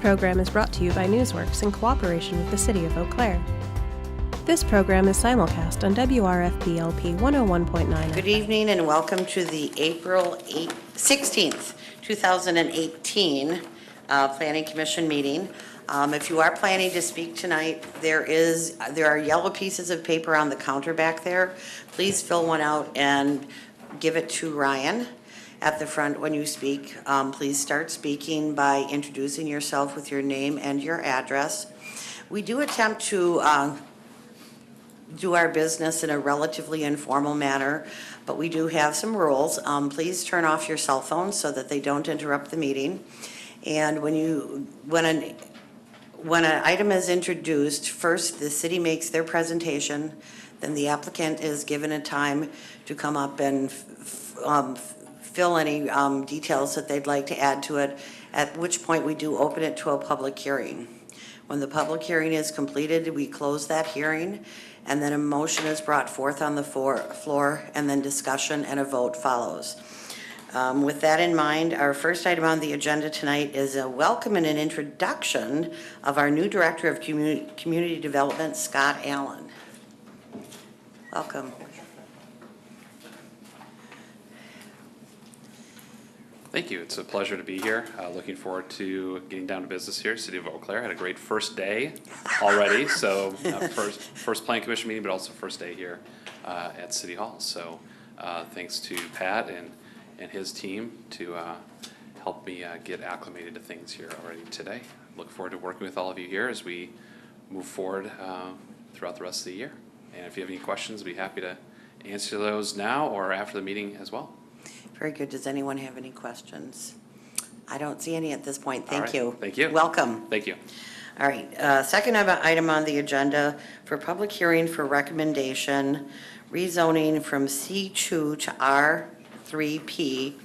program is brought to you by Newsworks in cooperation with the City of Eau Claire. This program is simulcast on WRFP-LP 101.9. Good evening and welcome to the April 16th, 2018 Planning Commission meeting. If you are planning to speak tonight, there are yellow pieces of paper on the counter back there. Please fill one out and give it to Ryan at the front when you speak. Please start speaking by introducing yourself with your name and your address. We do attempt to do our business in a relatively informal manner, but we do have some rules. Please turn off your cell phones so that they don't interrupt the meeting. And when an item is introduced, first the city makes their presentation, then the applicant is given a time to come up and fill any details that they'd like to add to it, at which point we do open it to a public hearing. When the public hearing is completed, we close that hearing, and then a motion is brought forth on the floor, and then discussion and a vote follows. With that in mind, our first item on the agenda tonight is a welcome and an introduction of our new Director of Community Development, Scott Allen. Welcome. Thank you. It's a pleasure to be here. Looking forward to getting down to business here. City of Eau Claire had a great first day already. So first Planning Commission meeting, but also first day here at City Hall. So thanks to Pat and his team to help me get acclimated to things here already today. Look forward to working with all of you here as we move forward throughout the rest of the year. And if you have any questions, I'd be happy to answer those now or after the meeting as well. Very good. Does anyone have any questions? I don't see any at this point. Thank right. you. Thank you. Welcome. Thank you. All right. Second item on the agenda for public hearing for recommendation, rezoning from C2 to R3P,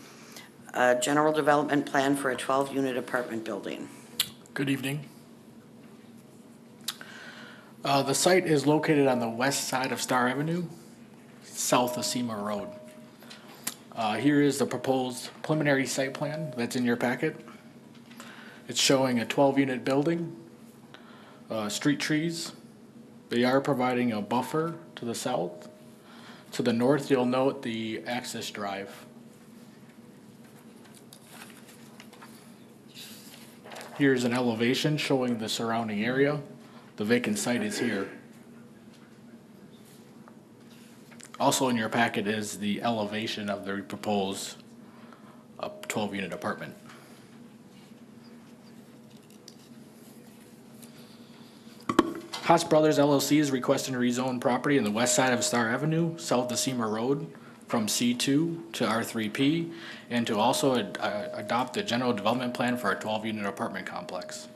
general development plan for a 12-unit apartment building. Good evening. The site is located on the west side of Star Avenue, south of Seymour Road. Here is the proposed preliminary site plan that's in your packet. It's showing a 12-unit building, street trees. They are providing a buffer to the south. To the north, you'll note the access drive. Here's an elevation showing the surrounding area. The vacant site is here. Also in your packet is the elevation of the proposed 12-unit apartment. Haas Brothers LLC is requesting to rezone property in the west side of Star Avenue, south of Seymour Road, from C2 to R3P, and to also adopt a general development plan for a 12-unit apartment complex.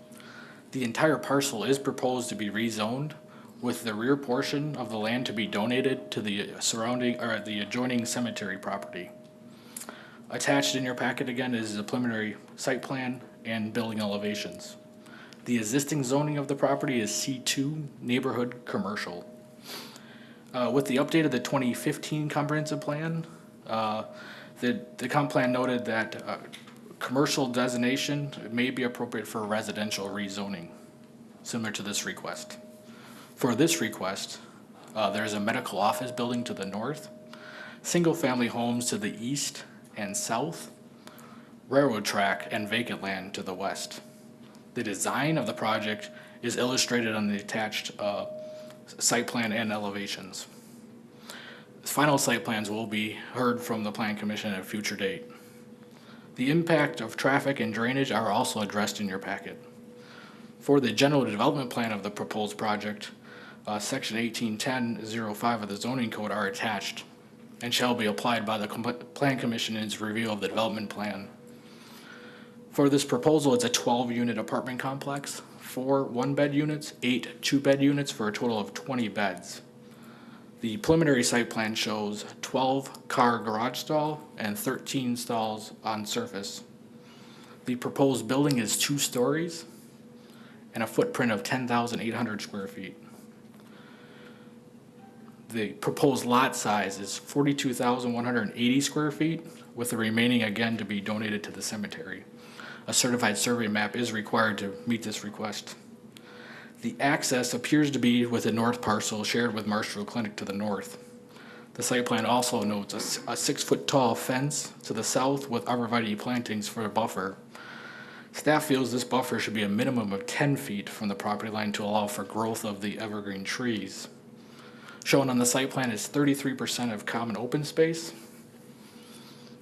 The entire parcel is proposed to be rezoned, with the rear portion of the land to be donated to the the adjoining cemetery property. Attached in your packet again is the preliminary site plan and building elevations. The existing zoning of the property is C2, neighborhood commercial. With the update of the 2015 comprehensive plan, the comp plan noted that commercial designation may be appropriate for residential rezoning, similar to this request. For this request, there's a medical office building to the north, single-family homes to the east and south, railroad track and vacant land to the west. The design of the project is illustrated on the attached site plan and elevations. Final site plans will be heard from the Plan Commission at a future date. The impact of traffic and drainage are also addressed in your packet. For the general development plan of the proposed project, Section 1810.05 of the zoning code are attached and shall be applied by the Plan Commission in its review of the development plan. For this proposal, it's a 12-unit apartment complex, 4 one-bed units, 8 two-bed units for a total of 20 beds. The preliminary site plan shows 12 car garage stall and 13 stalls on surface. The proposed building is 2 stories and a footprint of 10,800 square feet. The proposed lot size is 42,180 square feet, with the remaining again to be donated to the cemetery. A certified survey map is required to meet this request. The access appears to be with the north parcel shared with Marshfield Clinic to the north. The site plan also notes a 6-foot tall fence to the south with arborvitae plantings for a buffer. Staff feels this buffer should be a minimum of 10 feet from the property line to allow for growth of the evergreen trees. Shown on the site plan is 33% of common open space.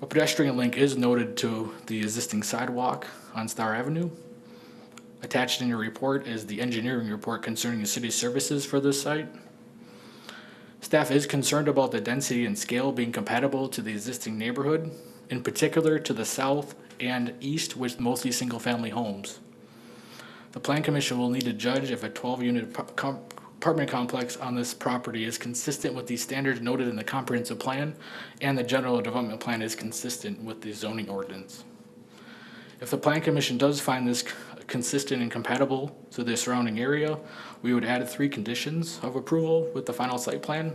A pedestrian link is noted to the existing sidewalk on Star Avenue. Attached in your report is the engineering report concerning the city's services for this site. Staff is concerned about the density and scale being compatible to the existing neighborhood, in particular to the south and east with mostly single-family homes. The Plan Commission will need to judge if a 12-unit apartment complex on this property is consistent with the standards noted in the comprehensive plan, and the general development plan is consistent with the zoning ordinance. If the Plan Commission does find this consistent and compatible to the surrounding area, we would add 3 conditions of approval with the final site plan.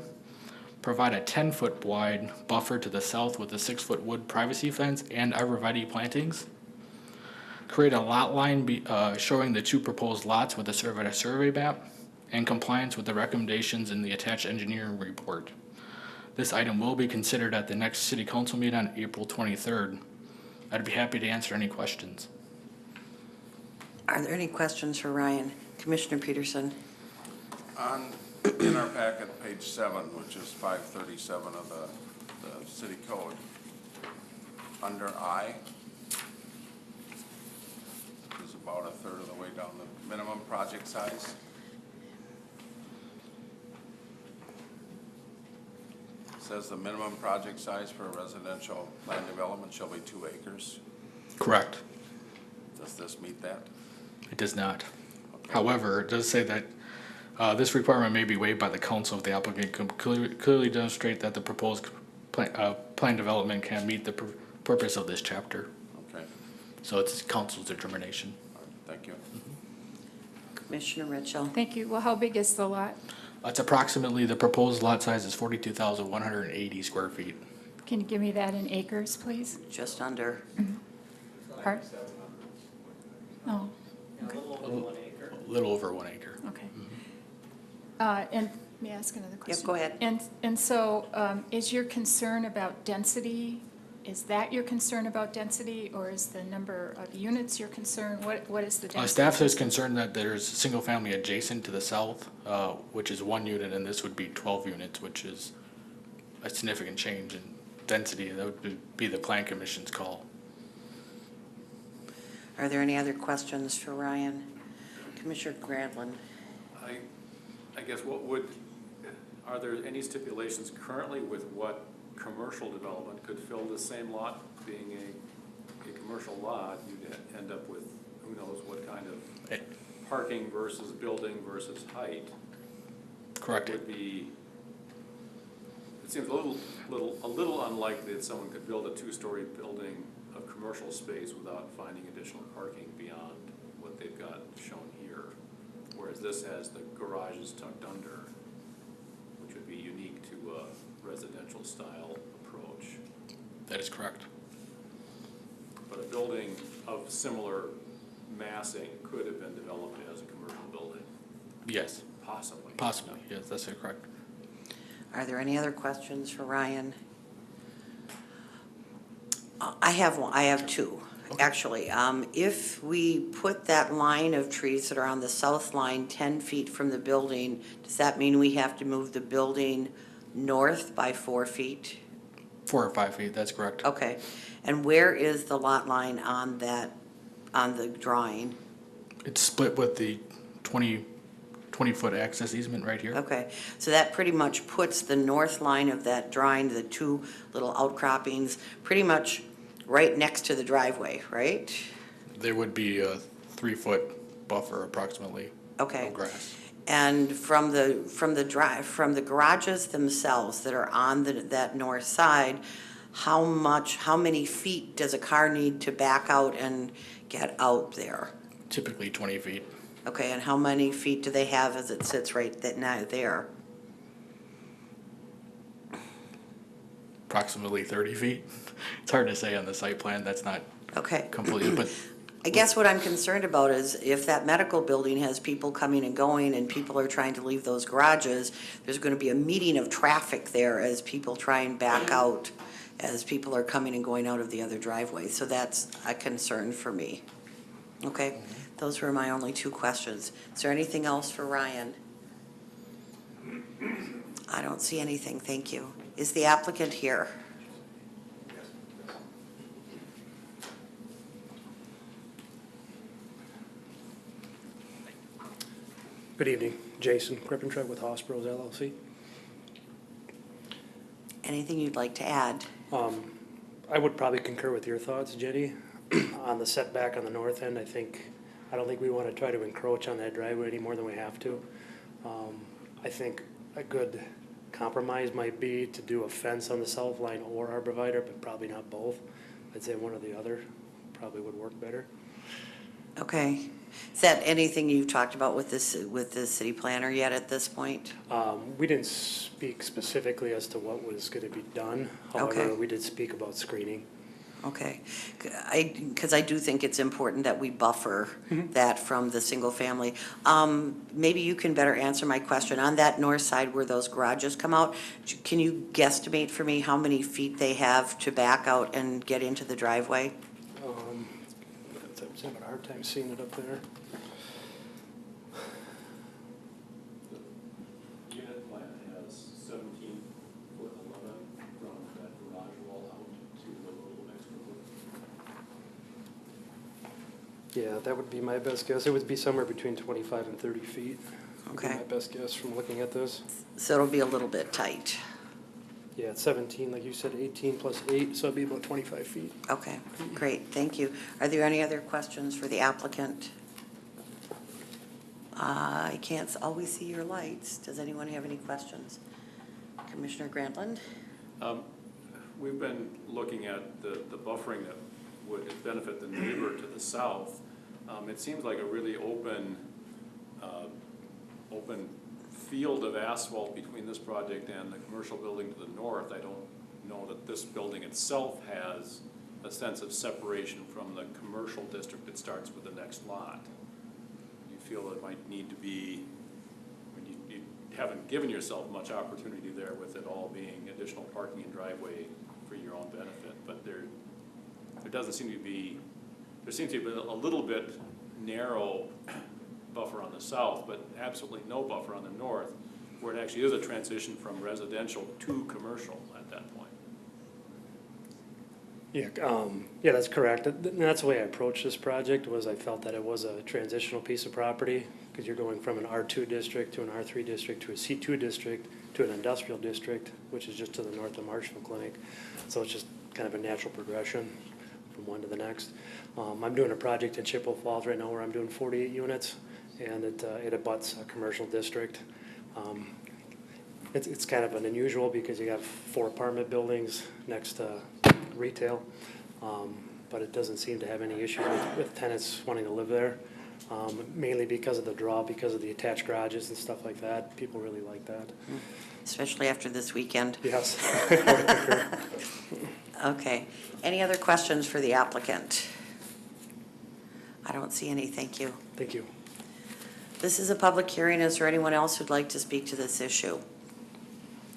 Provide a 10-foot wide buffer to the south with a 6-foot wood privacy fence and arborvitae plantings. Create a lot line showing the 2 proposed lots with a survey map and compliance with the recommendations in the attached engineering report. This item will be considered at the next City Council meeting on April 23rd. I'd be happy to answer any questions. Are there any questions for Ryan? Commissioner Peterson? In our packet, page 7, which is 537 of the city code, under I, is about a third of the way down the minimum project size. It says the minimum project size for a residential land development shall be 2 acres. Correct. Does this meet that? It does not. However, it does say that this requirement may be waived by the council if the applicant can clearly demonstrate that the proposed plan development can meet the purpose of this chapter. Okay, So it's council's determination. all right, thank you. Commissioner Mitchell? Thank you. Well, how big is the lot? It's approximately, the proposed lot size is 42,180 square feet. Can you give me that in acres, please? Just under. Part? Oh, A little over 1 acre. okay. And may I ask another question? go ahead. And so is your concern about density, is that your concern about density, or is the number of units your concern? What is the density? Staff is concerned that there's single family adjacent to the south, which is 1 unit, and this would be 12 units, which is a significant change in density. That would be the Plan Commission's call. Are there any other questions for Ryan? Commissioner Gradlin? I guess are there any stipulations currently with what commercial development could fill the same lot? Being a commercial lot, you'd end up with who knows what kind of parking versus building versus height. Correct. Would be, it seems a little unlikely that someone could build a 2-story building of commercial space without finding additional parking beyond what they've got shown here. Whereas this has the garages tucked under, which would be unique to a residential style approach. That is correct. But a building of similar massing could have been developed as a commercial building, Yes, possibly. possibly. Yes, that's correct. Are there any other questions for Ryan? I have one. I have 2, actually. If we put that line of trees that are on the south line 10 feet from the building, does that mean we have to move the building north by 4 feet? 4 or 5 feet, that's correct. Okay. And where is the lot line on that, on the drawing? It's split with the 20-foot access easement right here. Okay, so that pretty much puts the north line of that drawing, the 2 little outcroppings, pretty much right next to the driveway, right? There would be a 3-foot buffer approximately Okay. of grass. And from the garages themselves that are on that north side, how many feet does a car need to back out and get out there? Typically 20 feet. Okay, and how many feet do they have as it sits right there? Approximately 30 feet. It's hard to say on the site plan, that's not Okay. completely, but I guess what I'm concerned about is if that medical building has people coming and going and people are trying to leave those garages, there's gonna be a meeting of traffic there as people try and back out, as people are coming and going out of the other driveway. So that's a concern for me. Okay, those were my only two questions. Is there anything else for Ryan? I don't see anything, thank you. Is the applicant here? Good evening, Jason Krippentrug with Hospitals LLC. Anything you'd like to add? I would probably concur with your thoughts, Jenny, on the setback on the north end. I don't think we want to try to encroach on that driveway any more than we have to. I think a good compromise might be to do a fence on the south line or arborvitae, but probably not both. I'd say one or the other probably would work better. Okay. Is that anything you've talked about with the city planner yet at this point? We didn't speak specifically as to what was going to be done. Okay. However, we did speak about screening. Okay. Because I do think it's important that we buffer that from the single family. Maybe you can better answer my question. On that north side where those garages come out, can you guesstimate for me how many feet they have to back out and get into the driveway? I'm having a hard time seeing it up there. The unit plan has 17 foot 11 from that garage wall out to the little extra foot. Yeah, that would be my best guess. It would be somewhere between 25 and 30 feet. Would be Okay. my best guess from looking at this. So it'll be a little bit tight. Yeah, it's 17, like you said, 18 plus 8, so it'd be about 25 feet. Okay, great, thank you. Are there any other questions for the applicant? I can't always see your lights. Does anyone have any questions? Commissioner Grantland? We've been looking at the buffering that would benefit the neighbor to the south. It seems like a really open field of asphalt between this project and the commercial building to the north. I don't know that this building itself has a sense of separation from the commercial district that starts with the next lot. You feel it might need to be, you haven't given yourself much opportunity there with it all being additional parking and driveway for your own benefit, but there doesn't seem to be, there seems to be a little bit narrow buffer on the south, but absolutely no buffer on the north, where it actually is a transition from residential to commercial at that point. Yeah, that's correct. That's the way I approached this project, was I felt that it was a transitional piece of property, because you're going from an R2 district to an R3 district to a C2 district to an industrial district, which is just to the north of Marshfield Clinic. So it's just kind of a natural progression from one to the next. I'm doing a project in Chippewa Falls right now where I'm doing 48 units, and it abuts a commercial district. It's kind of an unusual because you have 4 apartment buildings next to retail, but it doesn't seem to have any issues with tenants wanting to live there, mainly because of the draw, because of the attached garages and stuff like that. People really like that. Especially after this weekend. Yes. Okay. Any other questions for the applicant? I don't see any, thank you. Thank you. This is a public hearing. Is there anyone else who'd like to speak to this issue?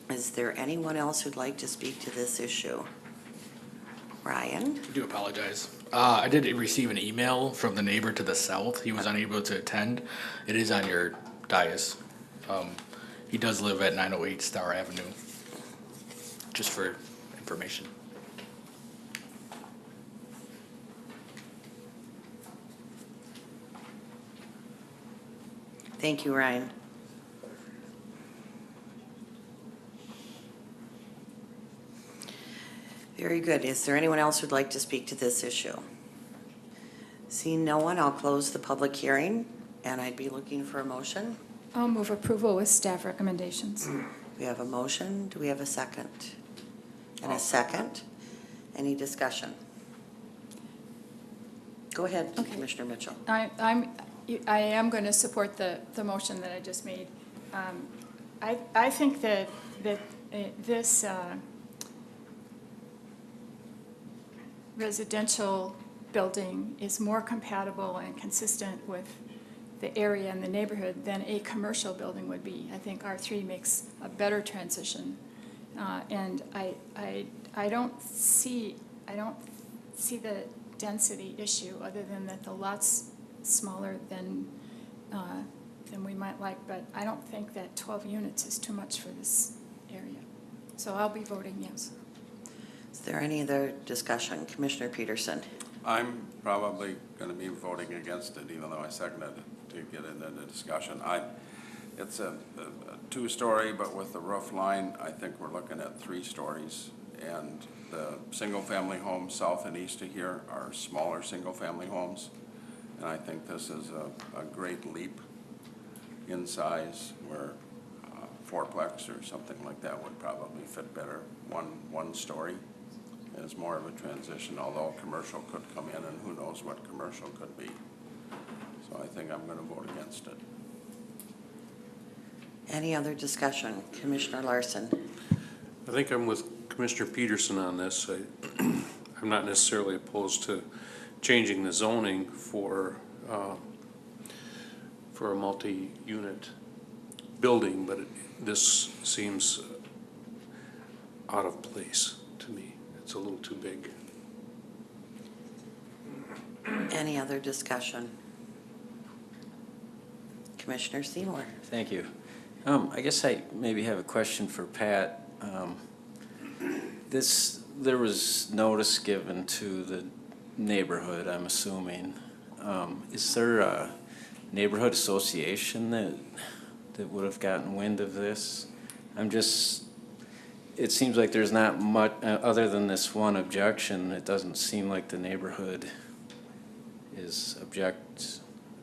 Is there anyone else who'd like to speak to this issue? Ryan? I do apologize. I did receive an email from the neighbor to the south. He was unable to attend. It is on your dais. He does live at 908 Star Avenue, just for information. Thank you, Ryan. Very good. Is there anyone else who'd like to speak to this issue? Seeing no one, I'll close the public hearing, and I'd be looking for a motion. I'll move approval with staff recommendations. We have a motion. Do we have a second? And a second. Any discussion? Go ahead, Okay. Commissioner Mitchell. I am going to support the motion that I just made. I think that this residential building is more compatible and consistent with the area and the neighborhood than a commercial building would be. I think R3 makes a better transition. And I don't see the density issue, other than that the lot's smaller than we might like, but I don't think that 12 units is too much for this area. So I'll be voting yes. Is there any other discussion? Commissioner Peterson? I'm probably going to be voting against it, even though I seconded it to get into the discussion. It's a two-story, but with the roof line, I think we're looking at 3 stories. And the single-family homes south and east of here are smaller single-family homes. And I think this is a great leap in size, where fourplex or something like that would probably fit better. One story is more of a transition, although commercial could come in, and who knows what commercial could be. So I think I'm going to vote against it. Any other discussion? Commissioner Larson? I think I'm with Commissioner Peterson on this. I'm not necessarily opposed to changing the zoning for a multi-unit building, but this seems out of place to me. It's a little too big. Any other discussion? Commissioner Seymour? Thank you. I guess I maybe have a question for Pat. There was notice given to the neighborhood, I'm assuming. Is there a neighborhood association that would have gotten wind of this? It seems like there's not much, other than this one objection, it doesn't seem like the neighborhood is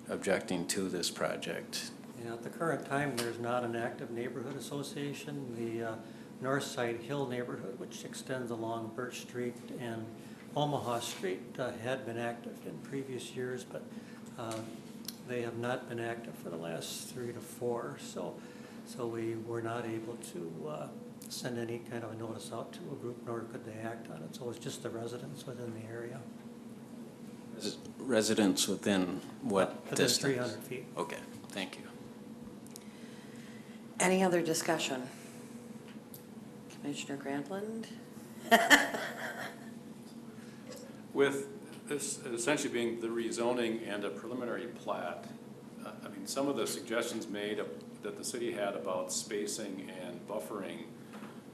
objecting to this project. Yeah, at the current time, there's not an active neighborhood association. The Northside Hill neighborhood, which extends along Birch Street and Omaha Street, had been active in previous years, but they have not been active for the last 3 to 4. So we were not able to send any kind of a notice out to a group, nor could they act on it. So it's just the residents within the area. Residents within what Within distance? 300 feet. Okay, thank you. Any other discussion? Commissioner Grantland? With this essentially being the rezoning and a preliminary plat, I mean, some of the suggestions made that the city had about spacing and buffering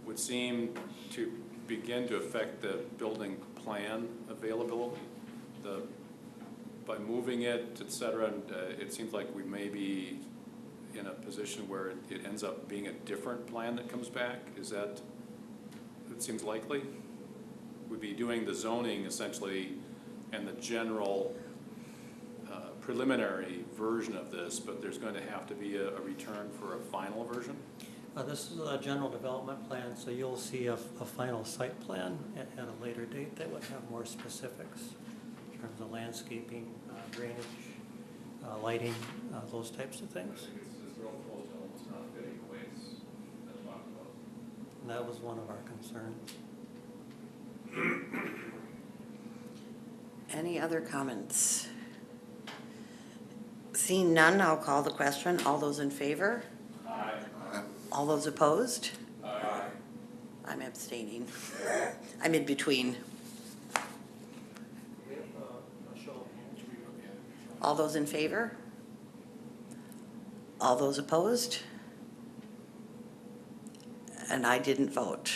would seem to begin to affect the building plan availability. By moving it, et cetera, and it seems like we may be in a position where it ends up being a different plan that comes back. It seems likely? We'd be doing the zoning essentially and the general preliminary version of this, but there's going to have to be a return for a final version? This is a general development plan, so you'll see a final site plan at a later date that would have more specifics in terms of landscaping, drainage, lighting, those types of things. It's real close to almost not fitting the way it's been talked about. And that was one of our concerns. Any other comments? Seeing none, I'll call the question. All those in favor? Aye. All those opposed? Aye. I'm abstaining. I'm in between. All those in favor? All those opposed? And I didn't vote.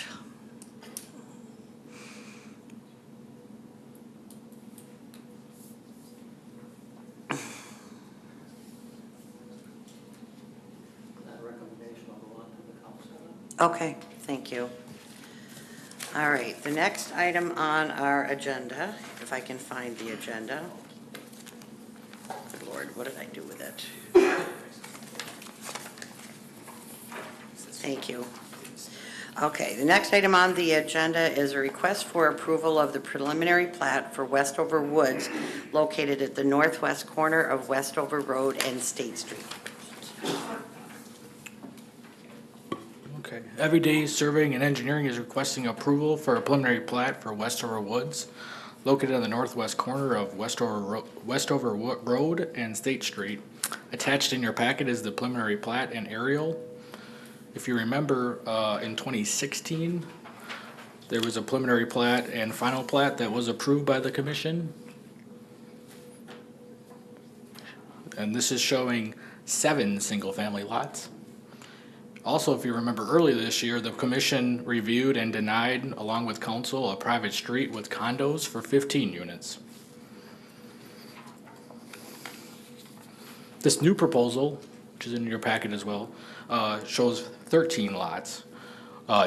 That recommendation will go on to the council. Okay, thank you. All right, the next item on our agenda, if I can find the agenda. Good Lord, what did I do with it? Thank you. Okay, the next item on the agenda is a request for approval of the preliminary plat for Westover Woods located at the northwest corner of Westover Road and State Street. Okay. Everyday Surveying and Engineering is requesting approval for a preliminary plat for Westover Woods, located on the northwest corner of Westover Road and State Street. Attached in your packet is the preliminary plat and aerial. If you remember, in 2016, there was a preliminary plat and final plat that was approved by the commission. And this is showing 7 single-family lots. Also, if you remember earlier this year, the commission reviewed and denied, along with council, a private street with condos for 15 units. This new proposal, which is in your packet as well, shows 13 lots,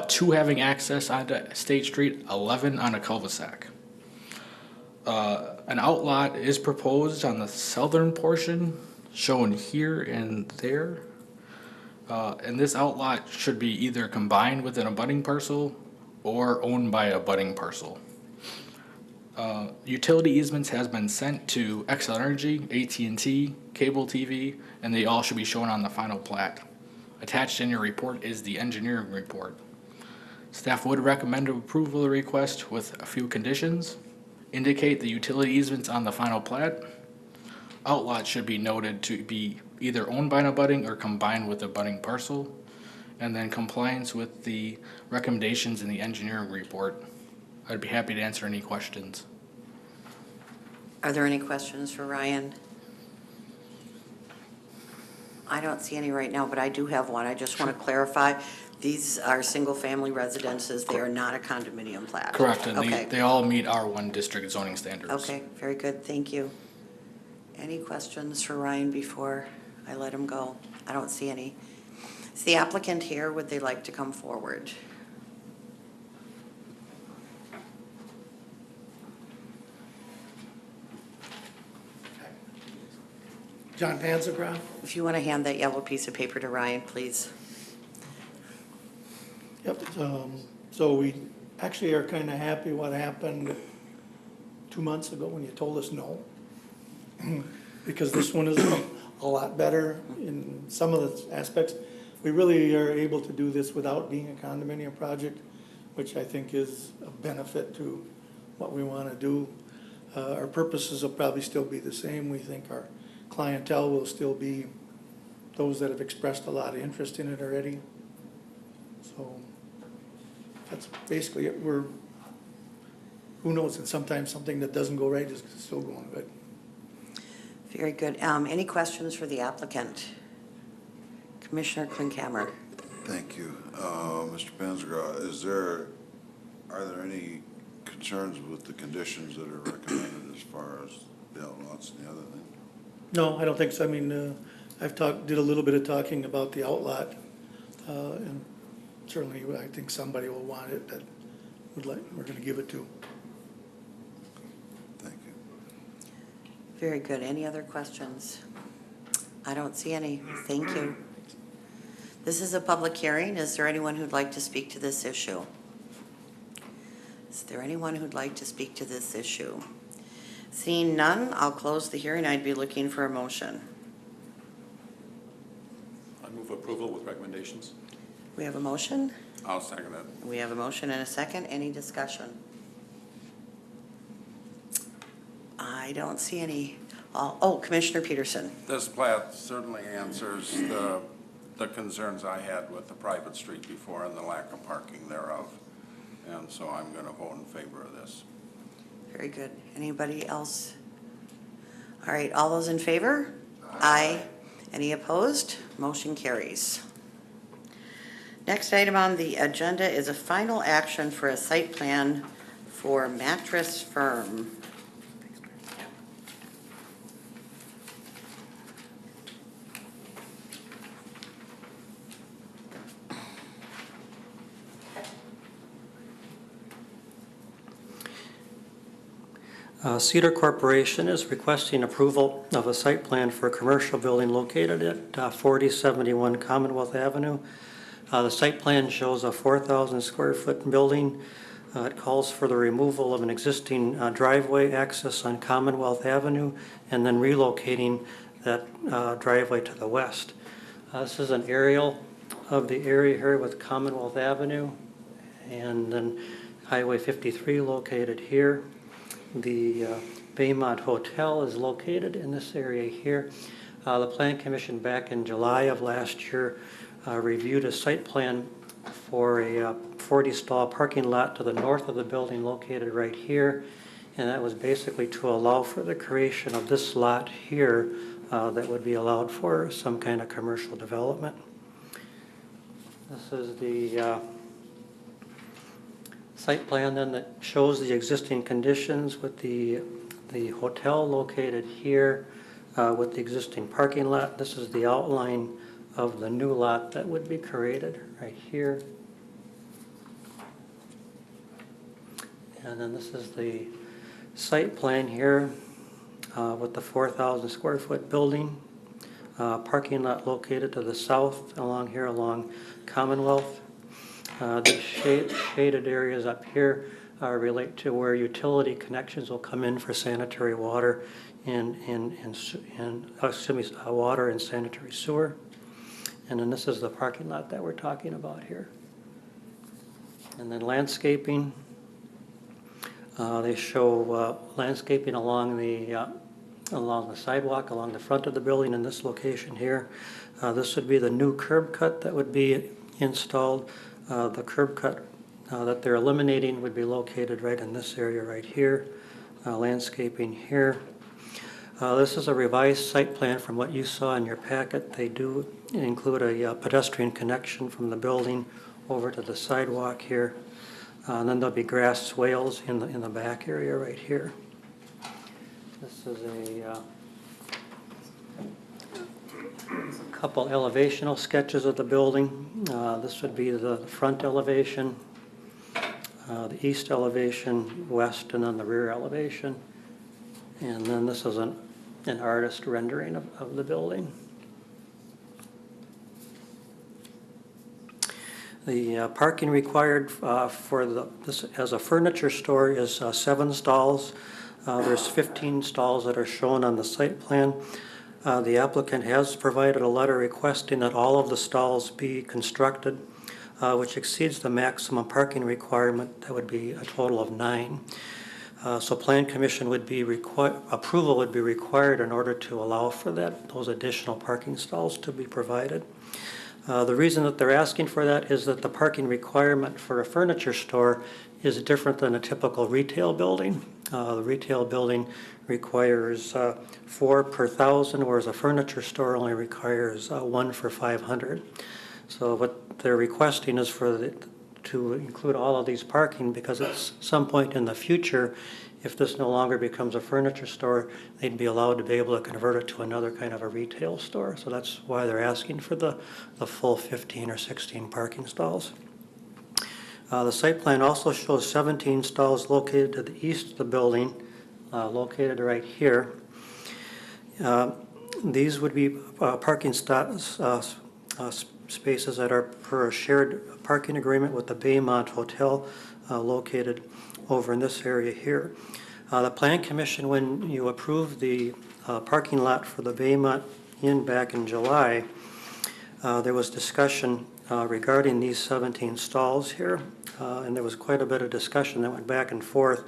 2 having access onto State Street, 11 on a cul-de-sac. An outlot is proposed on the southern portion, shown here and there. And this outlot should be either combined with an abutting parcel or owned by a abutting parcel. Utility easements has been sent to Xcel Energy, AT&T, Cable TV, and they all should be shown on the final plat. Attached in your report is the engineering report. Staff would recommend approval of the request with a few conditions. Indicate the utility easements on the final plat. Outlot should be noted to be either owned by an abutting or combined with a abutting parcel. And then compliance with the recommendations in the engineering report. I'd be happy to answer any questions. Are there any questions for Ryan? I don't see any right now, but I do have one. I just want to clarify. These are single-family residences. They are not a condominium plat. Correct, and Okay. they all meet R1 district zoning standards. Okay, very good. Thank you. Any questions for Ryan before I let him go? I don't see any. Is the applicant here? Would they like to come forward? John Panzergraf. If you want to hand that yellow piece of paper to Ryan, please. Yep, so we actually are kind of happy what happened 2 months ago when you told us no. Because this one is a lot better in some of the aspects. We really are able to do this without being a condominium project, which I think is a benefit to what we want to do. Our purposes will probably still be the same. We think our clientele will still be those that have expressed a lot of interest in it already. So that's basically it. Who knows, and sometimes something that doesn't go right is still going good. Very good. Any questions for the applicant? Commissioner Klinkhammer. Thank you. Mr. Panzergraf, are there any concerns with the conditions that are recommended as far as the outlots and the other thing? No, I don't think so. I mean, did a little bit of talking about the outlot, and certainly I think somebody will want it that we're going to give it to. Thank you. Very good. Any other questions? I don't see any. Thank you. This is a public hearing. Is there anyone who'd like to speak to this issue? Is there anyone who'd like to speak to this issue? Seeing none, I'll close the hearing. I'd be looking for a motion. I move approval with recommendations. We have a motion. I'll second it. We have a motion and a second. Any discussion? I don't see any. Oh, Commissioner Peterson. This plat certainly answers the concerns I had with the private street before and the lack of parking thereof. And so I'm going to vote in favor of this. Very good. Anybody else? All right, all those in favor? Aye. Any opposed? Motion carries. Next item on the agenda is a final action for a site plan for Mattress Firm. Cedar Corporation is requesting approval of a site plan for a commercial building located at 4071 Commonwealth Avenue. The site plan shows a 4,000 square foot building. It calls for the removal of an existing driveway access on Commonwealth Avenue and then relocating that driveway to the west. This is an aerial of the area here with Commonwealth Avenue and then Highway 53 located here. The Baymont Hotel is located in this area here. The Plan Commission back in July of last year reviewed a site plan for a 40-stall parking lot to the north of the building located right here. And that was basically to allow for the creation of this lot here that would be allowed for some kind of commercial development. This is the site plan then that shows the existing conditions with the hotel located here with the existing parking lot. This is the outline of the new lot that would be created right here. And then this is the site plan here with the 4,000 square foot building. Parking lot located to the south along here along Commonwealth. The shaded areas up here relate to where utility connections will come in for sanitary water and water and sanitary sewer. And then this is the parking lot that we're talking about here. And then landscaping. They show landscaping along the sidewalk, along the front of the building in this location here. This would be the new curb cut that would be installed. The curb cut that they're eliminating would be located right in this area right here. Landscaping here. This is a revised site plan from what you saw in your packet. They do include a pedestrian connection from the building over to the sidewalk here. And then there'll be grass swales in the back area right here. This is a couple elevational sketches of the building. This would be the front elevation, the east elevation, west, and then the rear elevation. And then this is an artist rendering of the building. The parking required for this as a furniture store is 7 stalls. There's 15 stalls that are shown on the site plan. The applicant has provided a letter requesting that all of the stalls be constructed, which exceeds the maximum parking requirement. That would be a total of 9. So Plan Commission would be approval would be required in order to allow for those additional parking stalls to be provided. The reason that they're asking for that is that the parking requirement for a furniture store is different than a typical retail building. The retail building requires 4 per 1,000, whereas a furniture store only requires 1 for 500. So what they're requesting is to include all of these parking, because at some point in the future, if this no longer becomes a furniture store, they'd be allowed to be able to convert it to another kind of a retail store. So that's why they're asking for the full 15 or 16 parking stalls. The site plan also shows 17 stalls located to the east of the building, located right here. These would be parking spaces that are per a shared parking agreement with the Baymont Hotel located over in this area here. The Plan Commission, when you approved the parking lot for the Baymont Inn back in July, there was discussion regarding these 17 stalls here, and there was quite a bit of discussion that went back and forth,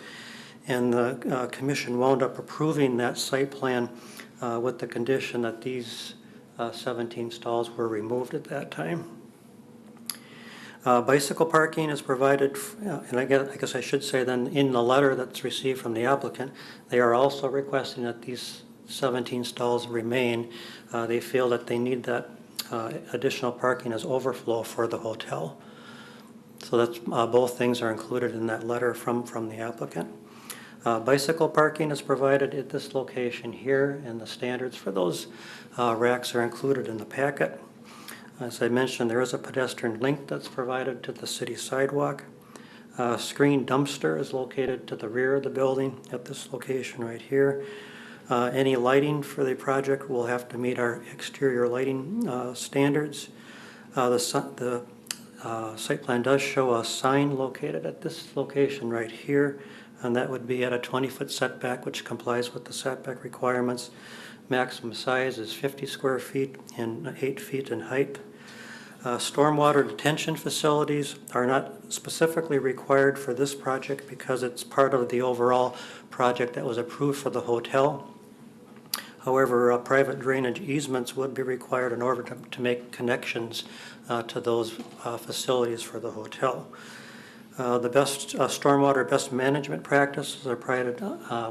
and the Commission wound up approving that site plan with the condition that these 17 stalls were removed at that time. Bicycle parking is provided, and I guess I should say then in the letter that's received from the applicant, they are also requesting that these 17 stalls remain. They feel that they need that additional parking as overflow for the hotel. So that's both things are included in that letter from the applicant. Bicycle parking is provided at this location here, and the standards for those racks are included in the packet. As I mentioned, there is a pedestrian link that's provided to the city sidewalk. Screen dumpster is located to the rear of the building at this location right here. Any lighting for the project will have to meet our exterior lighting standards. The site plan does show a sign located at this location right here, and that would be at a 20-foot setback, which complies with the setback requirements. Maximum size is 50 square feet and 8 feet in height. Stormwater detention facilities are not specifically required for this project because it's part of the overall project that was approved for the hotel. However, private drainage easements would be required in order to make connections to those facilities for the hotel. The best stormwater best management practices are provided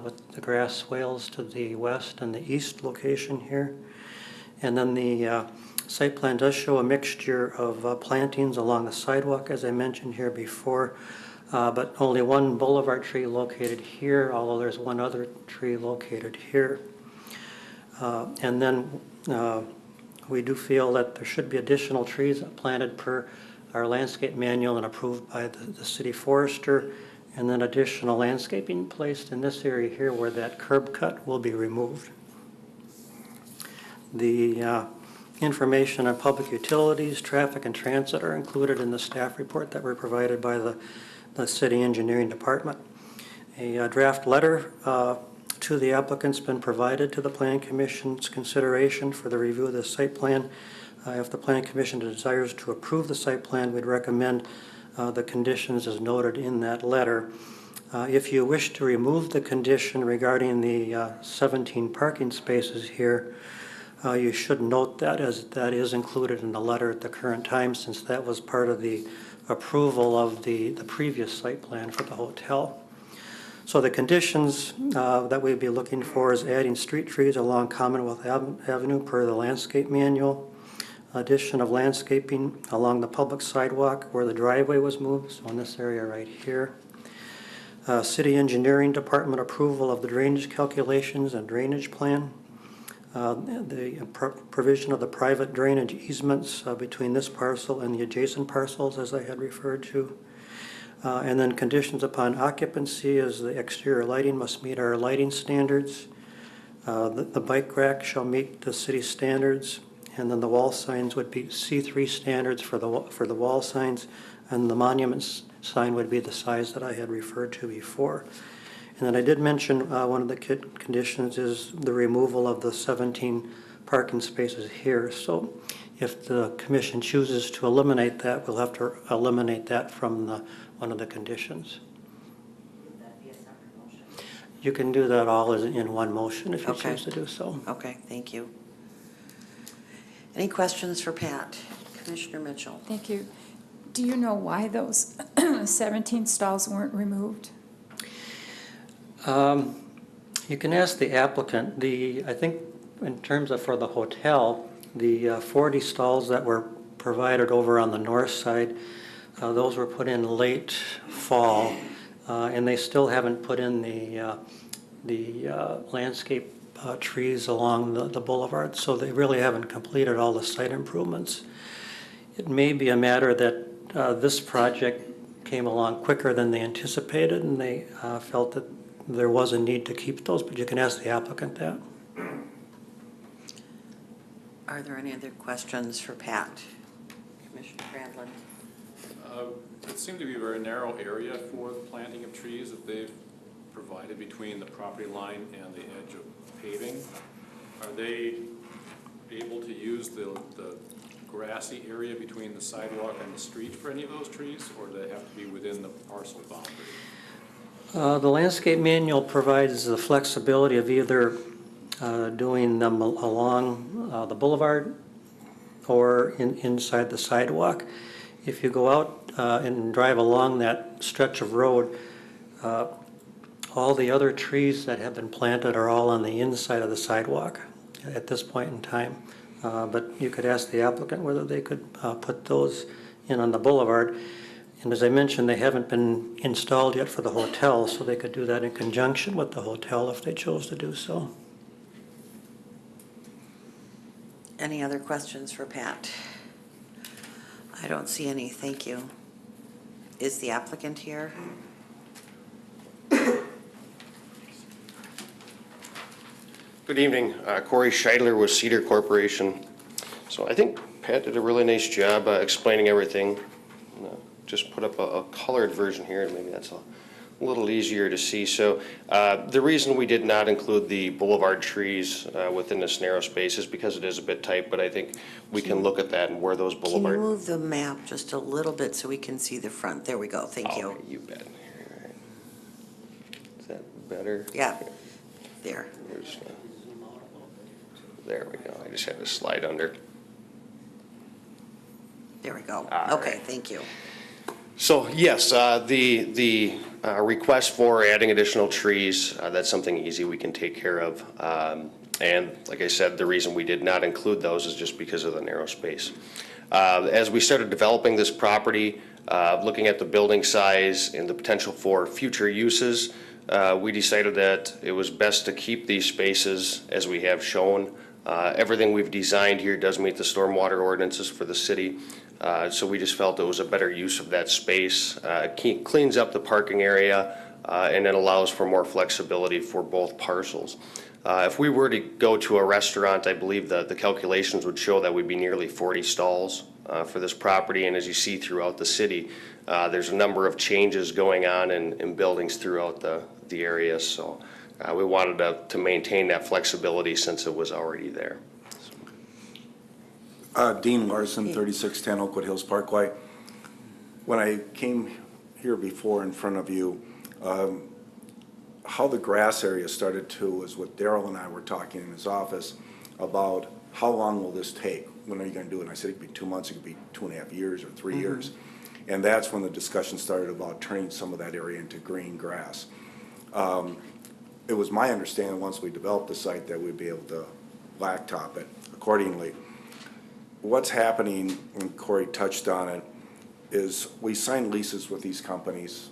with the grass swales to the west and the east location here. And then the site plan does show a mixture of plantings along the sidewalk, as I mentioned here before, but only one boulevard tree located here, although there's one other tree located here. And then we do feel that there should be additional trees planted per our landscape manual and approved by the city forester, and then additional landscaping placed in this area here where that curb cut will be removed. The information on public utilities, traffic, and transit are included in the staff report that were provided by the city engineering department. A draft letter to the applicant's been provided to the Planning Commission's consideration for the review of the site plan. If the Planning Commission desires to approve the site plan, we'd recommend the conditions as noted in that letter. If you wish to remove the condition regarding the 17 parking spaces here, you should note that as that is included in the letter at the current time, since that was part of the approval of the previous site plan for the hotel. So the conditions that we'd be looking for is adding street trees along Commonwealth Avenue per the landscape manual, addition of landscaping along the public sidewalk where the driveway was moved, so in this area right here. City Engineering Department approval of the drainage calculations and drainage plan. The provision of the private drainage easements between this parcel and the adjacent parcels, as I had referred to. And then conditions upon occupancy is the exterior lighting must meet our lighting standards. The bike rack shall meet the city standards, and then the wall signs would be C3 standards for the wall signs, and the monument sign would be the size that I had referred to before. And then I did mention one of the conditions is the removal of the 17 parking spaces here. So if the commission chooses to eliminate that, we'll have to eliminate that from one of the conditions. Would that be a separate motion? You can do that all in one motion if you Okay. choose to do so. Okay, thank you. Any questions for Pat? Commissioner Mitchell? Thank you. Do you know why those 17 stalls weren't removed? You can ask the applicant. I think in terms of for the hotel, the 40 stalls that were provided over on the north side, those were put in late fall, and they still haven't put in the landscape trees along the boulevard, so they really haven't completed all the site improvements. It may be a matter that this project came along quicker than they anticipated, and they felt that there was a need to keep those, but you can ask the applicant that. Are there any other questions for Pat? Commissioner Brandlin? It seemed to be a very narrow area for the planting of trees that they've provided between the property line and the edge of paving. Are they able to use the grassy area between the sidewalk and the street for any of those trees, or do they have to be within the parcel boundary? The landscape manual provides the flexibility of either doing them along the boulevard or inside the sidewalk. If you go out and drive along that stretch of road, all the other trees that have been planted are all on the inside of the sidewalk at this point in time. But you could ask the applicant whether they could put those in on the boulevard. And as I mentioned, they haven't been installed yet for the hotel, so they could do that in conjunction with the hotel if they chose to do so. Any other questions for Pat? I don't see any, thank you. Is the applicant here? Good evening, Corey Scheidler with Cedar Corporation. So I think Pat did a really nice job explaining everything. Just put up a colored version here, and maybe that's a a little easier to see. So the reason we did not include the boulevard trees within this narrow space is because it is a bit tight, but I think we can look at that and where those Can you boulevard. move the map just a little bit so we can see the front? There we go, thank you. Okay, you bet. All right. Is that better? Yeah, there. There we go. I just had to slide under. There we go. All Okay, right. thank you. So yes, the request for adding additional trees, that's something easy we can take care of. And like I said, the reason we did not include those is just because of the narrow space. As we started developing this property, looking at the building size and the potential for future uses, we decided that it was best to keep these spaces as we have shown. Everything we've designed here does meet the stormwater ordinances for the city. So we just felt it was a better use of that space. It cleans up the parking area and it allows for more flexibility for both parcels. If we were to go to a restaurant, I believe that the calculations would show that we'd be nearly 40 stalls for this property. And as you see throughout the city, there's a number of changes going on in buildings throughout the area. So we wanted to maintain that flexibility since it was already there. Dean Larson, 3610 Oakwood Hills Parkway. When I came here before in front of you, how the grass area started to was what Daryl and I were talking in his office about how long will this take? When are you going to do it? And I said it could be 2 months, it could be 2.5 years or 3 years. And that's when the discussion started about turning some of that area into green grass. It was my understanding once we developed the site that we'd be able to blacktop it accordingly. What's happening, and Corey touched on it, is we sign leases with these companies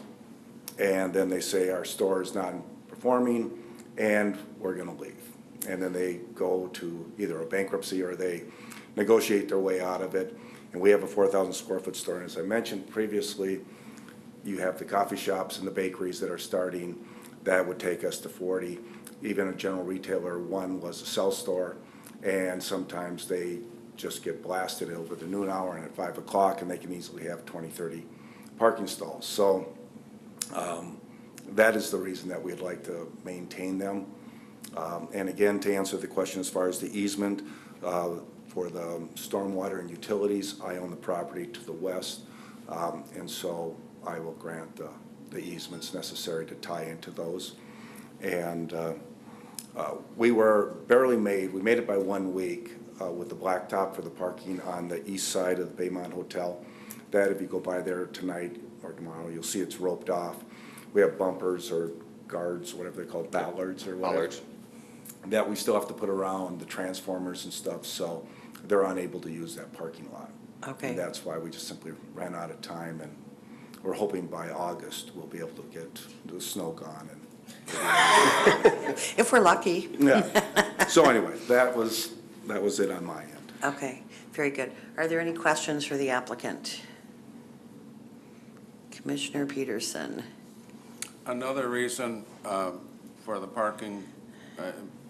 and then they say our store is not performing and we're gonna leave. And then they go to either a bankruptcy or they negotiate their way out of it. And we have a 4,000 square foot store. And as I mentioned previously, you have the coffee shops and the bakeries that are starting. That would take us to 40. Even a general retailer, one was a cell store, and sometimes they just get blasted over the noon hour and at 5 o'clock, and they can easily have 20, 30 parking stalls. So that is the reason that we'd like to maintain them. And again, to answer the question as far as the easement for the stormwater and utilities, I own the property to the west, and so I will grant the easements necessary to tie into those. And we were barely made, we made it by 1 week with the blacktop for the parking on the east side of the Baymont Hotel. That if you go by there tonight or tomorrow, you'll see it's roped off. We have bumpers or guards, whatever they're called, ballards or whatever. Ballards. That we still have to put around the transformers and stuff, so they're unable to use that parking lot. Okay. And that's why we just simply ran out of time, and we're hoping by August we'll be able to get the snow gone. And If we're lucky. yeah. So anyway, that was it on my end. Okay, very good. Are there any questions for the applicant? Commissioner Peterson. Another reason for the parking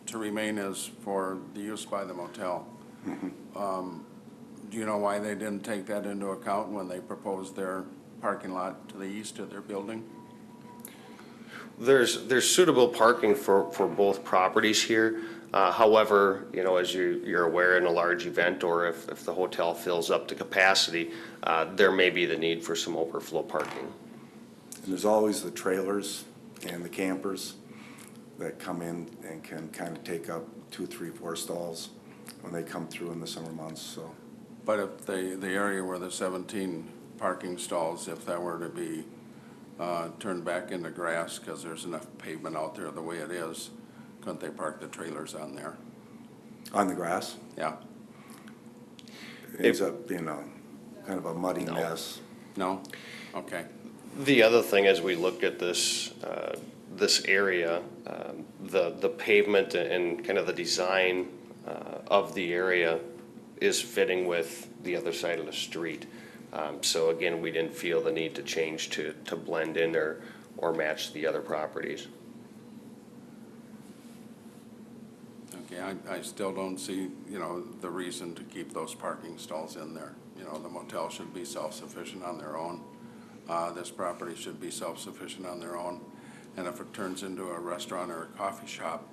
to remain is for the use by the motel. Do you know why they didn't take that into account when they proposed their parking lot to the east of their building? There's suitable parking for both properties here. However, you know, as you're aware, in a large event or if the hotel fills up to capacity, there may be the need for some overflow parking. And there's always the trailers and the campers that come in and can kind of take up 2, 3, 4 stalls when they come through in the summer months, so. But if the area where the 17 parking stalls, if that were to be turned back into grass because there's enough pavement out there the way it is, couldn't they park the trailers on there? On the grass? Yeah. It ends up being a kind of a muddy mess. No? Okay. The other thing as we look at this this area, the pavement and kind of the design of the area is fitting with the other side of the street. So again, we didn't feel the need to change to blend in or match the other properties. Okay, I still don't see, you know, the reason to keep those parking stalls in there. You know, the motel should be self-sufficient on their own. This property should be self-sufficient on their own. And if it turns into a restaurant or a coffee shop,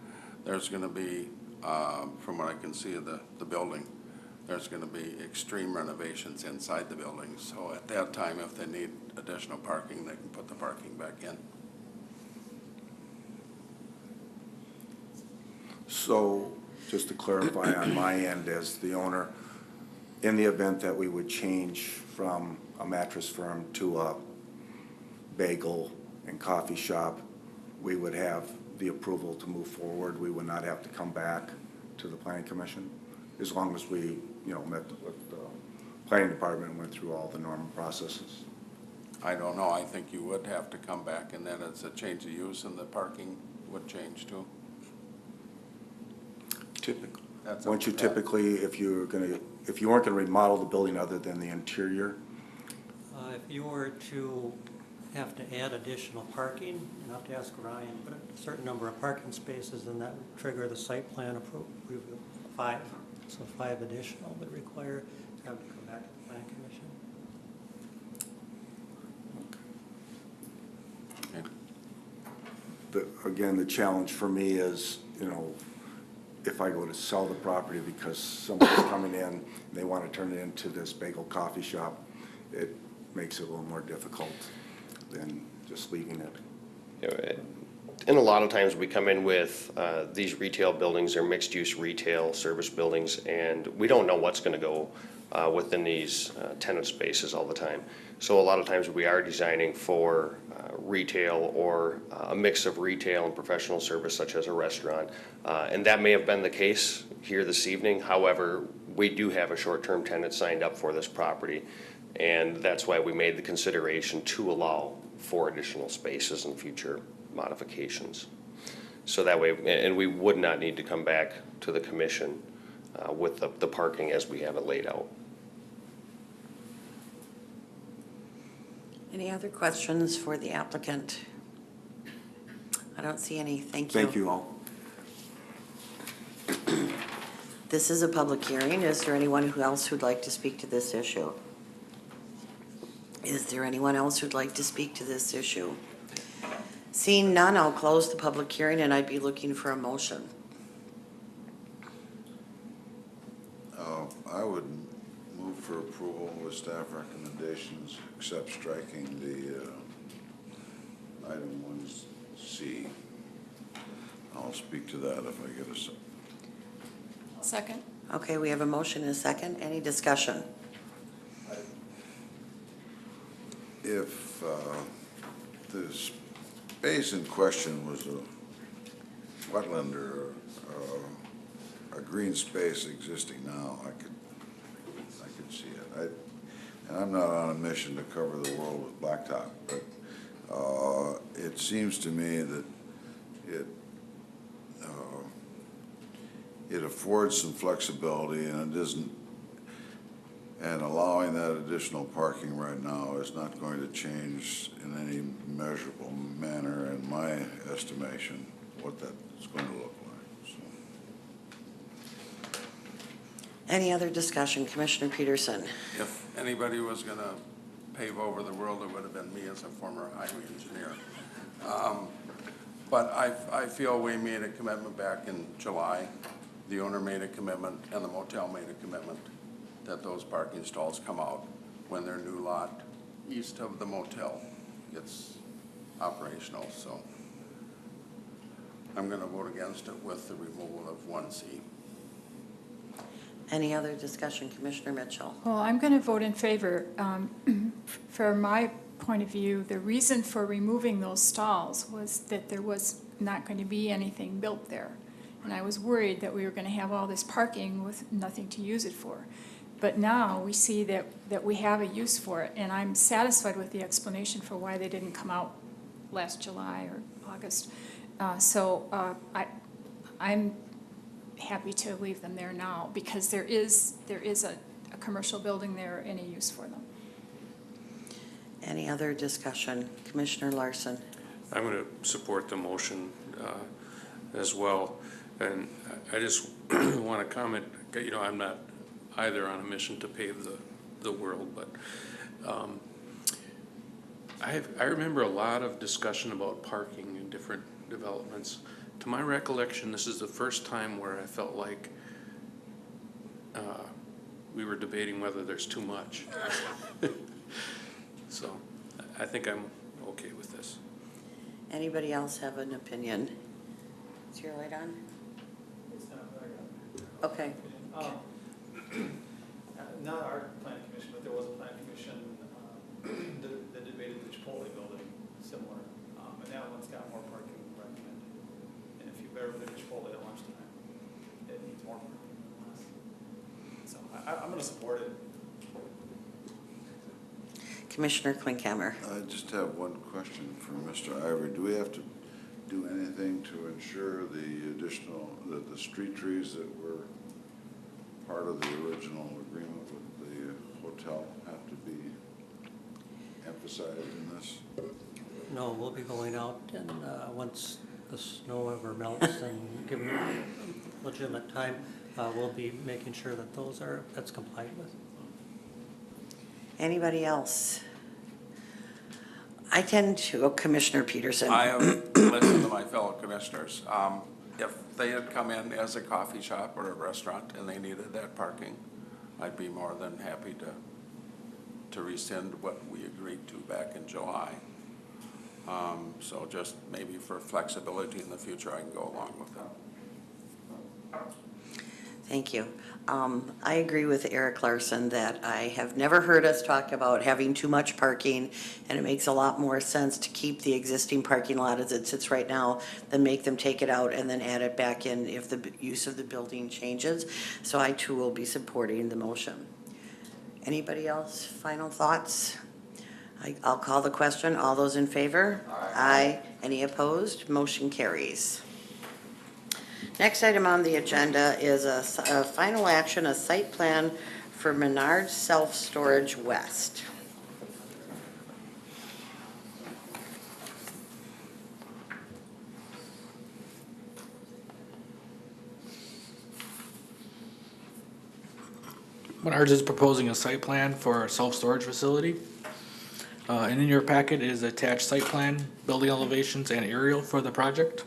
there's gonna be, from what I can see of the building, there's gonna be extreme renovations inside the building. So at that time, if they need additional parking, they can put the parking back in. So, just to clarify on my end as the owner, in the event that we would change from a mattress firm to a bagel and coffee shop, we would have the approval to move forward. We would not have to come back to the planning commission, as long as we, met with the planning department and went through all the normal processes. I don't know, I think you would have to come back, and then it's a change of use and the parking would change too. Typically. That's Once you up to Pat. typically, if you weren't gonna remodel the building other than the interior, If you were to have to add additional parking, you'd have to ask Ryan, but a certain number of parking spaces, then that would trigger the site plan approval, 5. So 5 additional would require to have to come back to the planning commission. again, the challenge for me is, if I go to sell the property because somebody's coming in, and they want to turn it into this bagel coffee shop, it makes it a little more difficult than just leaving it. And a lot of times we come in with these retail buildings or mixed-use retail service buildings, and we don't know what's going to go within these tenant spaces all the time. So a lot of times we are designing for retail or a mix of retail and professional service, such as a restaurant. And that may have been the case here this evening. However, we do have a short-term tenant signed up for this property, and that's why we made the consideration to allow for additional spaces and future modifications. So that way, and we would not need to come back to the commission with the parking as we have it laid out. Any other questions for the applicant? I don't see any. Thank you. Thank you all. This is a public hearing. Is there anyone else who'd like to speak to this issue? Is there anyone else who'd like to speak to this issue? Seeing none, I'll close the public hearing and I'd be looking for a motion. I would move for approval with staff recommendations, except striking the item 1C. I'll speak to that if I get a second. Second? Okay, we have a motion and a second. Any discussion? If the space in question was a wetland or a green space existing now, I could see it. And I'm not on a mission to cover the world with blacktop, but it seems to me that it affords some flexibility, and it isn't. And allowing that additional parking right now is not going to change in any measurable manner, in my estimation, what that's going to look like. So. Any other discussion? Commissioner Peterson? If anybody was gonna pave over the world, it would have been me as a former highway engineer. But I feel we made a commitment back in July. The owner made a commitment and the motel made a commitment that those parking stalls come out when their new lot east of the motel gets operational. So I'm gonna vote against it with the removal of 1C. Any other discussion? Commissioner Mitchell? Well, I'm going to vote in favor. From my point of view, the reason for removing those stalls was that there was not going to be anything built there. And I was worried that we were going to have all this parking with nothing to use it for. But now we see that we have a use for it, and I'm satisfied with the explanation for why they didn't come out last July or August. I'm happy to leave them there now, because there is a commercial building there and a use for them. Any other discussion? Commissioner Larson? I'm going to support the motion as well. And I just want to comment, I'm not either on a mission to pave the world, but I remember a lot of discussion about parking in different developments. To my recollection, this is the first time where I felt like we were debating whether there's too much. So I think I'm okay with this. Anybody else have an opinion? Is your light on? It's not, but I got it. Okay. Not our plan commission, but there was a plan commission that debated the Chipotle building, similar. And that one's got more parking than recommended. And if you've ever been to Chipotle at lunchtime, it needs more parking than less. So I'm going to support it. Commissioner Klinkhammer. I just have one question for Mr. Ivory. Do we have to do anything to ensure that the street trees that were part of the original agreement with the hotel have to be emphasized in this? No, we'll be going out and once the snow ever melts and given legitimate time, we'll be making sure that that's complied with. Anybody else? I tend to, Commissioner Peterson. I have listened to my fellow commissioners. If they had come in as a coffee shop or a restaurant and they needed that parking, I'd be more than happy to rescind what we agreed to back in July. So just maybe for flexibility in the future, I can go along with that. Thank you. I agree with Eric Larson that I have never heard us talk about having too much parking, and it makes a lot more sense to keep the existing parking lot as it sits right now than make them take it out and then add it back in if the use of the building changes. So I too will be supporting the motion. Anybody else? Final thoughts? I'll call the question. All those in favor? Aye. Any opposed? Motion carries. Next item on the agenda is a final action, a site plan for Menard Self-Storage West. Menards is proposing a site plan for a self-storage facility. And in your packet is attached site plan, building elevations, and aerial for the project.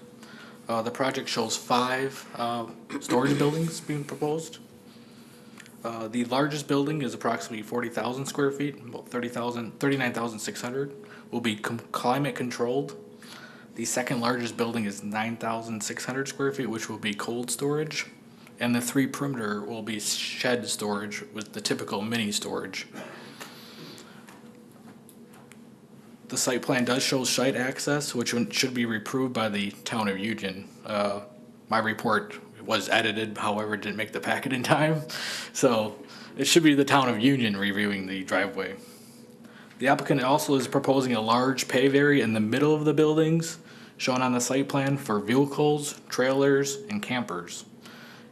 The project shows 5 storage buildings being proposed. The largest building is approximately 40,000 square feet, about 39,600 will be climate controlled. The second largest building is 9,600 square feet, which will be cold storage. And the 3 perimeter will be shed storage with the typical mini storage. The site plan does show site access, which should be approved by the town of Union. My report was edited, however, didn't make the packet in time. So it should be the town of Union reviewing the driveway. The applicant also is proposing a large pave area in the middle of the buildings, shown on the site plan for vehicles, trailers, and campers.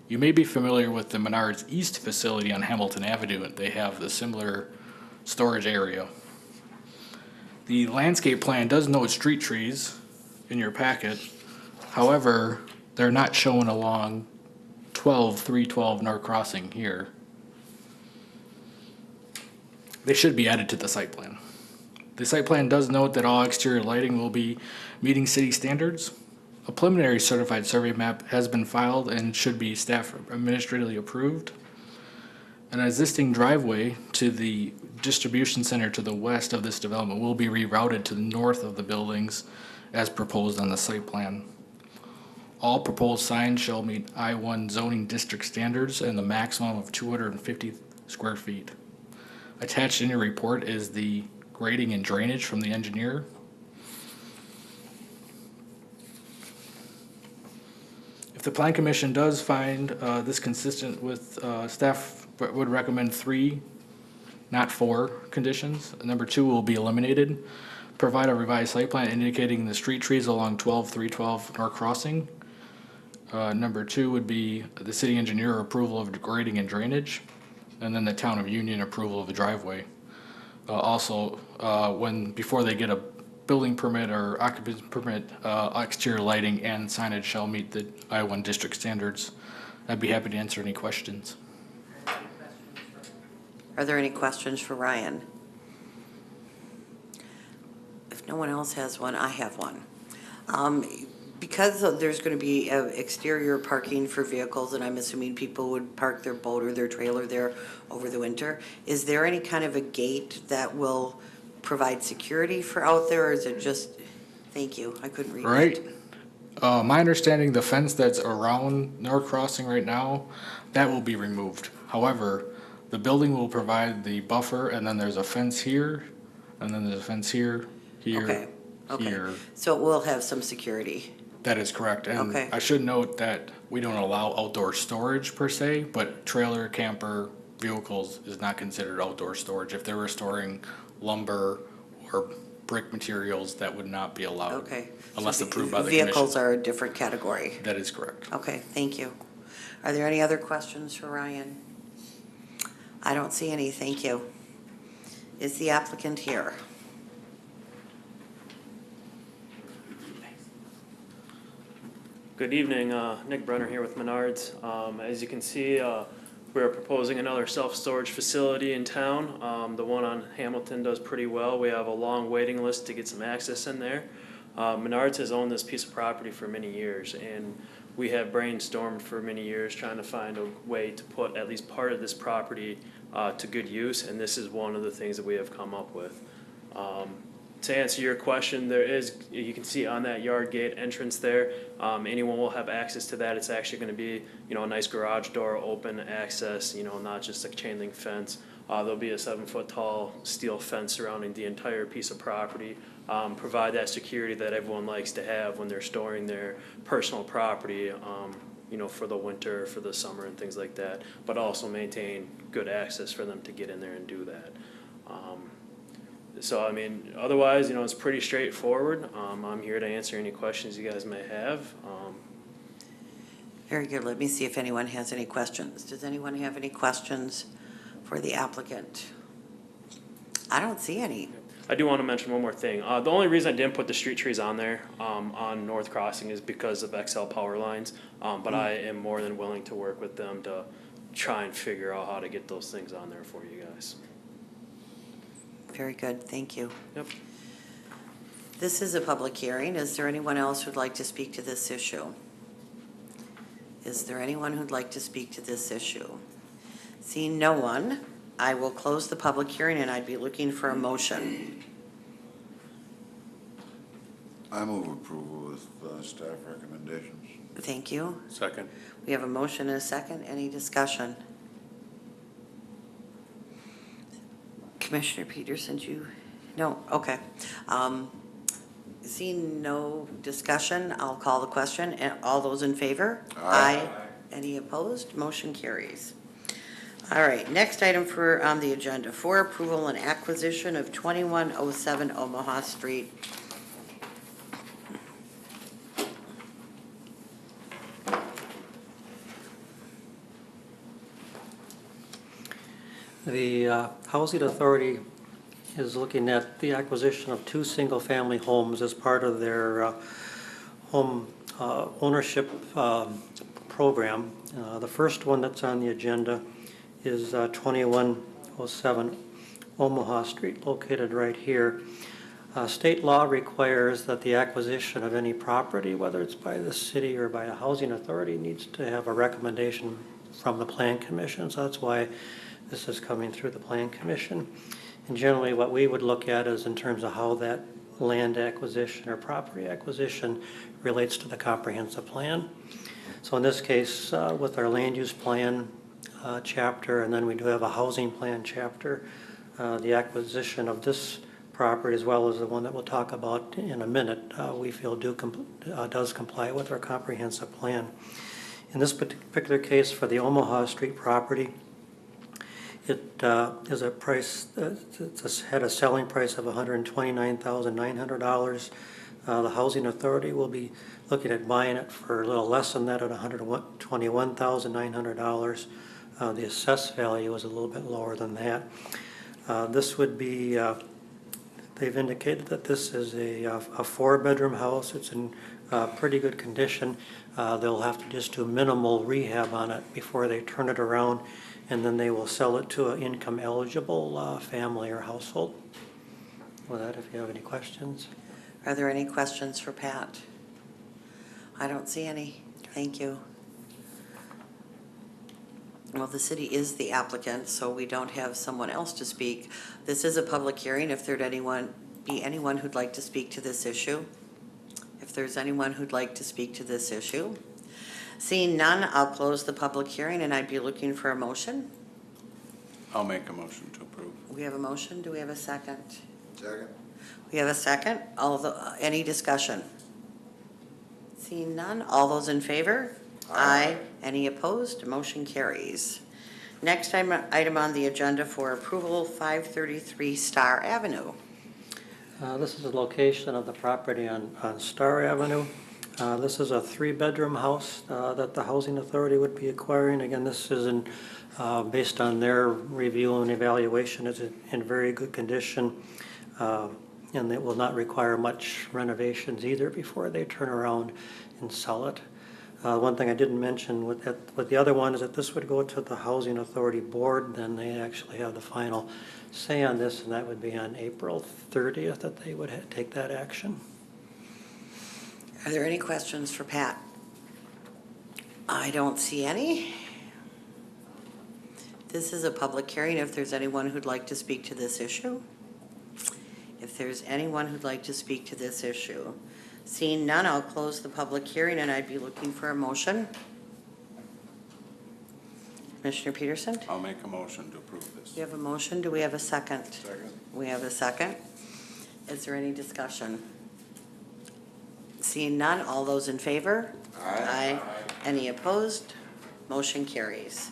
You may be familiar with the Menards East facility on Hamilton Avenue. They have the similar storage area. The landscape plan does note street trees in your packet. However, they're not shown along 312 North Crossing here. They should be added to the site plan. The site plan does note that all exterior lighting will be meeting city standards. A preliminary certified survey map has been filed and should be staff administratively approved. An existing driveway to the distribution center to the west of this development will be rerouted to the north of the buildings as proposed on the site plan. All proposed signs shall meet I-1 zoning district standards and the maximum of 250 square feet. Attached in your report is the grading and drainage from the engineer. If the Plan Commission does find this consistent with staff would recommend 3, not 4 conditions. Number 2 will be eliminated. Provide a revised site plan indicating the street trees along 312 North Crossing. Number 2 would be the city engineer approval of grading and drainage, and then the town of Union approval of the driveway. Also, before they get a building permit or occupancy permit, exterior lighting and signage shall meet the I-1 district standards. I'd be happy to answer any questions. Are there any questions for Ryan? no one else has one, I have one. Because there's going to be exterior parking for vehicles, and I'm assuming people would park their boat or their trailer there over the winter, is there any kind of a gate that will provide security for out there, or is it just, thank you, I couldn't read that. Right. My understanding, the fence that's around North Crossing right now, that will be removed. However, the building will provide the buffer, and then there's a fence here, and then there's a fence here, Okay, here. so it will have some security. That is correct. And Okay. I should note that we don't allow outdoor storage per se, but trailer, camper, vehicles is not considered outdoor storage. If they were storing lumber or brick materials, that would not be allowed. Okay. Unless So approved by the commission. Vehicles are a different category. That is correct. Okay, thank you. Are there any other questions for Ryan? I don't see any, thank you. Is the applicant here? Good evening, Nick Brenner here with Menards. As you can see, we're proposing another self-storage facility in town. The one on Hamilton does pretty well. We have a long waiting list to get some access in there. Menards has owned this piece of property for many years, and we have brainstormed for many years trying to find a way to put at least part of this property to good use, and this is one of the things that we have come up with. To answer your question, there is, you can see on that yard gate entrance there, anyone will have access to that. It's actually going to be, a nice garage door, open access, not just a chain link fence. There'll be a 7-foot tall steel fence surrounding the entire piece of property. Provide that security that everyone likes to have when they're storing their personal property, for the winter, for the summer and things like that, but also maintain good access for them to get in there and do that. So, otherwise, it's pretty straightforward. I'm here to answer any questions you guys may have. Very good. Let me see if anyone has any questions. Does anyone have any questions for the applicant? I don't see any. I do want to mention one more thing. The only reason I didn't put the street trees on there, on North Crossing, is because of XL power lines. But I am more than willing to work with them to try and figure out how to get those things on there for you guys. Very good. Thank you. Yep. This is a public hearing. Is there anyone else who'd like to speak to this issue? Is there anyone who'd like to speak to this issue? Seeing no one, I will close the public hearing, and I'd be looking for a motion. I move approval with staff recommendations. Thank you. Second. We have a motion and a second. Any discussion? Commissioner Peterson, no, okay. Seeing no discussion, I'll call the question. And all those in favor? Aye. Any opposed? Motion carries. All right, next item on the agenda, for approval and acquisition of 2107 Omaha Street. The Housing Authority is looking at the acquisition of 2 single-family homes as part of their home ownership program. The first one that's on the agenda is 2107 Omaha Street, located right here. State law requires that the acquisition of any property, whether it's by the city or by a housing authority, needs to have a recommendation from the Plan Commission. So that's why this is coming through the Plan Commission. And generally what we would look at is in terms of how that land acquisition or property acquisition relates to the comprehensive plan. So in this case, with our land use plan chapter, and then we do have a housing plan chapter, the acquisition of this property, as well as the one that we'll talk about in a minute, we feel does comply with our comprehensive plan. In this particular case, for the Omaha Street property, it is a price, it's had a selling price of $129,900. The Housing Authority will be looking at buying it for a little less than that at $121,900. The assessed value is a little bit lower than that. This would be, they've indicated that this is a 4-bedroom house. It's in pretty good condition. They'll have to just do minimal rehab on it before they turn it around, and then they will sell it to an income eligible family or household. with that if you have any questions. Are there any questions for Pat? I don't see any. Thank you. Well, the city is the applicant, so we don't have someone else to speak. This is a public hearing. If there'd be anyone who'd like to speak to this issue. If there's anyone who'd like to speak to this issue. Seeing none, I'll close the public hearing and I'd be looking for a motion. I'll make a motion to approve. We have a motion. Do we have a second? Second? We have a second. Any discussion? Seeing none, all those in favor? Aye. Any opposed? Motion carries. Next item on the agenda for approval, 533 Star Avenue. This is the location of the property on Star Avenue. This is a 3-bedroom house that the Housing Authority would be acquiring. Again, this is based on their review and evaluation. It's in very good condition, and it will not require much renovations either before they turn around and sell it. One thing I didn't mention with the other one is that this would go to the Housing Authority Board. Then they actually have the final say on this, and that would be on April 30th that they would take that action. Are there any questions for Pat? I don't see any. This is a public hearing. If there's anyone who'd like to speak to this issue. If there's anyone who'd like to speak to this issue. Seeing none, I'll close the public hearing and I'd be looking for a motion. Commissioner Peterson? I'll make a motion to approve this. We have a motion. Do we have a second? Second. We have a second. Is there any discussion? Seeing none, all those in favor? Aye. Any opposed? Motion carries.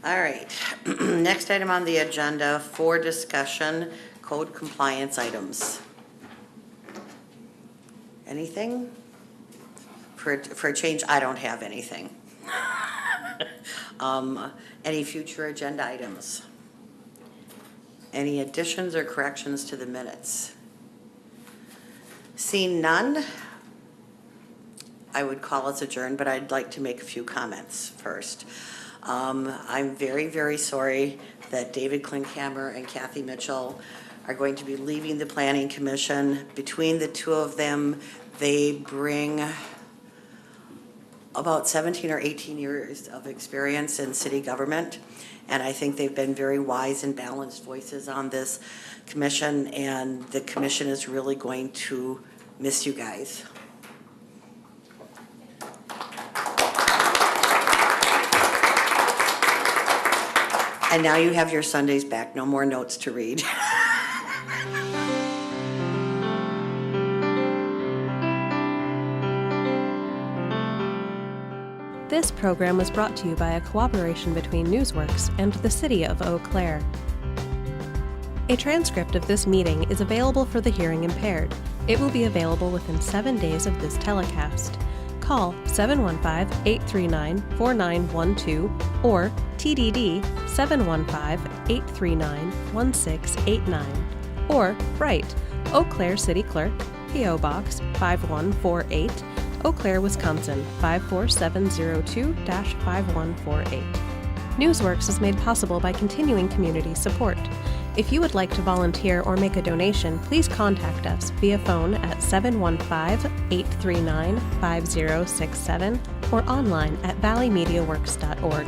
All right. Next item on the agenda for discussion, code compliance items. Anything? For a change, I don't have anything. Any future agenda items? Any additions or corrections to the minutes? Seeing none, I would call us adjourned, but I'd like to make a few comments first. I'm very, very sorry that David Klinkhammer and Kathy Mitchell are going to be leaving the Planning Commission. Between the two of them, they bring about 17 or 18 years of experience in city government, and I think they've been very wise and balanced voices on this commission, and the commission is really going to miss you guys. And now you have your Sundays back, no more notes to read. This program was brought to you by a cooperation between Newsworks and the City of Eau Claire. A transcript of this meeting is available for the hearing impaired. It will be available within 7 days of this telecast. Call 715-839-4912 or TDD 715-839-1689 or write Eau Claire City Clerk, P.O. Box 5148, Eau Claire, Wisconsin 54702-5148. Newsworks is made possible by continuing community support. If you would like to volunteer or make a donation, please contact us via phone at 715-839-5067 or online at valleymediaworks.org.